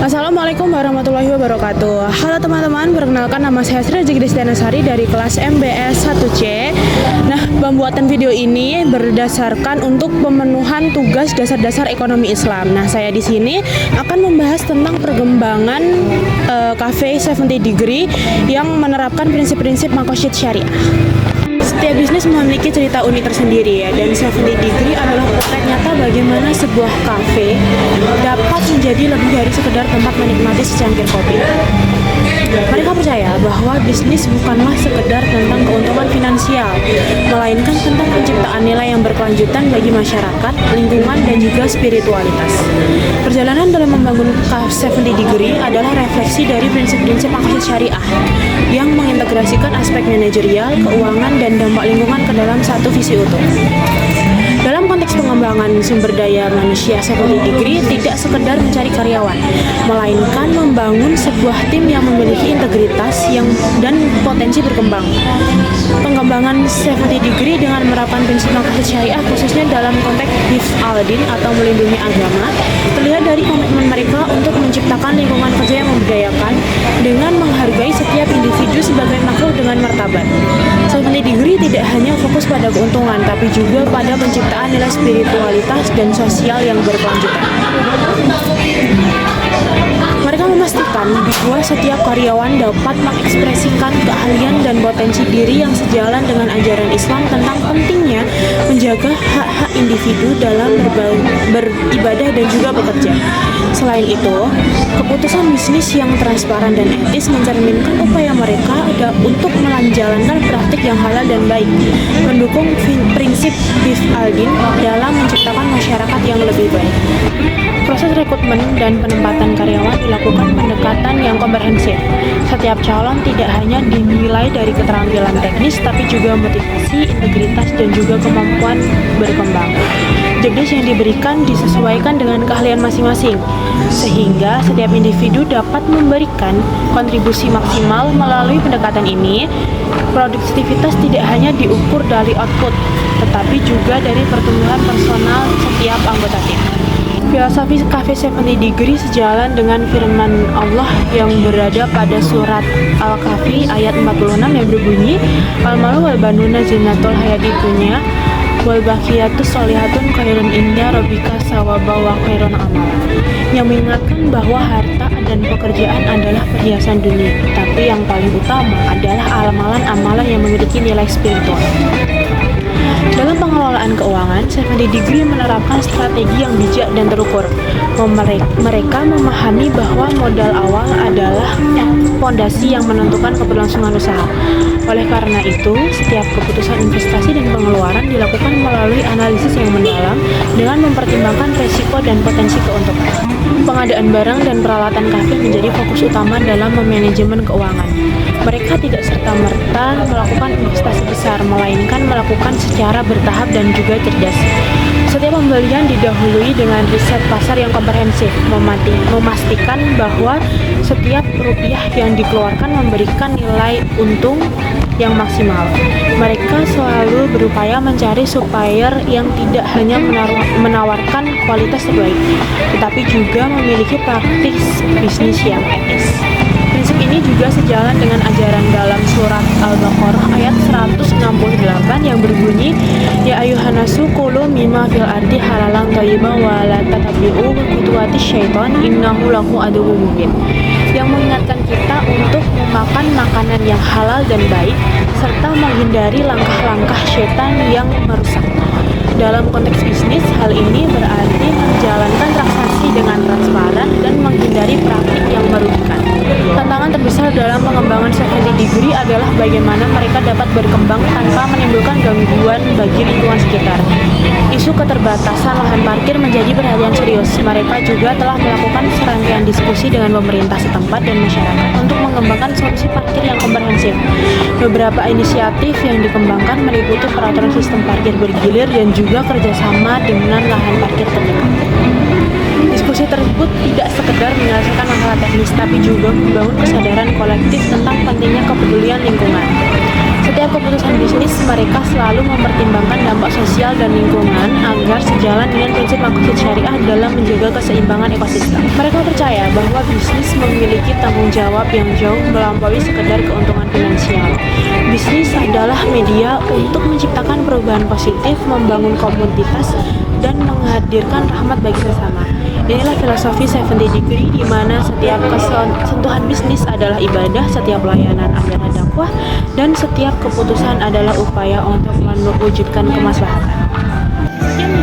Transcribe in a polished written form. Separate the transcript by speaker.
Speaker 1: Assalamualaikum warahmatullahi wabarakatuh. Halo teman-teman, perkenalkan nama saya Sri Rezeki Destianasari dari kelas MBS 1C. Nah, pembuatan video ini berdasarkan untuk pemenuhan tugas dasar-dasar ekonomi Islam. Nah, saya di sini akan membahas tentang perkembangan Cafe 70 Degree yang menerapkan prinsip-prinsip Makosyid Syariah. Setiap bisnis memiliki cerita unik tersendiri ya, dan 70 Degree adalah potret nyata bagaimana sebuah kafe dapat menjadi lebih dari sekedar tempat menikmati secangkir kopi. Mereka percaya bahwa bisnis bukanlah sekedar tentang keuntungan finansial, melainkan tentang penciptaan nilai yang berkelanjutan bagi masyarakat, lingkungan, dan juga spiritualitas. Perjalanan dalam membangun Cafe 70 Degree adalah refleksi dari prinsip-prinsip Makosyid Syariah yang mengintegrasikan aspek manajerial, keuangan, dan dampak lingkungan ke dalam satu visi utuh. Dalam konteks pengembangan sumber daya manusia 70 Degree tidak sekedar mencari karyawan, melainkan membangun sebuah tim yang memiliki integritas dan potensi berkembang. Pengembangan 70 Degree dengan menerapkan prinsip Makosyid Syariah khususnya dalam konteks hifz al-din atau melindungi agama terlihat dari komitmen mereka untuk menciptakan lingkungan kerja yang memberdayakan dengan menghargai setiap individu sebagai makhluk dengan martabat. 70 Degree tidak hanya fokus pada keuntungan, tapi juga pada penciptaan nilai spiritualitas dan sosial yang berkelanjutan. Mereka memastikan bahwa setiap karyawan dapat mengekspresikan keahlian dan potensi diri yang sejalan dengan ajaran Islam tentang pentingnya menjaga hak-hak individu dalam beribadah dan juga bekerja. Selain itu, keputusan bisnis yang transparan dan etis mencerminkan upaya mereka untuk menjalankan praktik yang halal dan baik, mendukung prinsip hifz al-din dalam menciptakan masyarakat yang lebih baik. Proses rekrutmen dan penempatan karyawan dilakukan pendekatan yang komprehensif. Setiap calon tidak hanya dinilai dari keterampilan teknis, tapi juga motivasi, integritas, dan juga kemampuan berkembang. Jobdesk yang diberikan disesuaikan dengan keahlian masing-masing, sehingga setiap individu dapat memberikan kontribusi maksimal. Melalui pendekatan ini, produktivitas tidak hanya diukur dari output, tetapi juga dari pertumbuhan personal setiap anggota tim. Filosofi Cafe 70 Degree sejalan dengan firman Allah yang berada pada surat Al-Kahfi ayat 46 yang berbunyi, Al-malu wal banuna zinatul hayatid dunya wal baqiyatus sholihatun khairun inda rabbika sawaba wa khairun amal, yang mengingatkan bahwa harta dan pekerjaan adalah perhiasan dunia, tapi yang paling utama adalah amalan-amalan yang memiliki nilai spiritual. Dalam pengelolaan keuangan, 70 Degree menerapkan strategi yang bijak dan terukur. Mereka memahami bahwa modal awal adalah fondasi yang menentukan keberlangsungan usaha. Oleh karena itu, setiap keputusan investasi dan pengeluaran dilakukan melalui analisis yang mendalam dengan mempertimbangkan risiko dan potensi keuntungan. Pengadaan barang dan peralatan kafe menjadi fokus utama dalam memanajemen keuangan. Mereka tidak serta-merta melakukan investasi besar, melainkan melakukan secara bertahap dan juga cerdas. Setiap pembelian didahului dengan riset pasar yang komprehensif, memastikan bahwa setiap rupiah yang dikeluarkan memberikan nilai untung yang maksimal. Mereka selalu berupaya mencari supplier yang tidak hanya menawarkan kualitas terbaik, tetapi juga memiliki praktik bisnis yang etis. Prinsip ini juga sejalan dengan ajaran dalam surat Al-Baqarah ayat 168 yang berbunyi, Ya ayyuhanasu kulu mimma fil ardi halalan thayyiban wa la tatabi'u khutuwatis syaitan innahu lakum aduwwum mubin, yang mengingatkan kita untuk memakan makanan yang halal dan baik serta menghindari langkah-langkah syaitan yang merusak. Dalam konteks bisnis, hal ini berarti menjalankan transaksi dengan transparan dan menghindari praktik yang merugikan. Tantangan terbesar dalam pengembangan 70 Degree adalah bagaimana mereka dapat berkembang tanpa menimbulkan gangguan bagi lingkungan sekitar. Isu keterbatasan lahan parkir menjadi perhatian serius. Mereka juga telah melakukan serangkaian diskusi dengan pemerintah setempat dan masyarakat untuk mengembangkan solusi parkir yang komprehensif. Beberapa inisiatif yang dikembangkan meliputi peraturan sistem parkir bergilir dan juga kerjasama dengan lahan parkir terdekat. Diskusi tersebut tidak sekedar menyelesaikan masalah teknis, tapi juga membangun kesadaran kolektif tentang pentingnya kepedulian lingkungan. setiap keputusan bisnis mereka selalu mempertimbangkan dampak sosial dan lingkungan agar sejalan dengan prinsip makosid syariah dalam menjaga keseimbangan ekosistem. Mereka percaya bahwa bisnis memiliki tanggung jawab yang jauh melampaui sekedar keuntungan finansial. Bisnis adalah media untuk menciptakan perubahan positif, membangun komunitas, dan menghadirkan rahmat bagi sesama. Inilah filosofi 70 Degree, di mana setiap sentuhan bisnis adalah ibadah, setiap layanan adalah dakwah, dan setiap keputusan adalah upaya untuk mewujudkan kemaslahatan. Sekian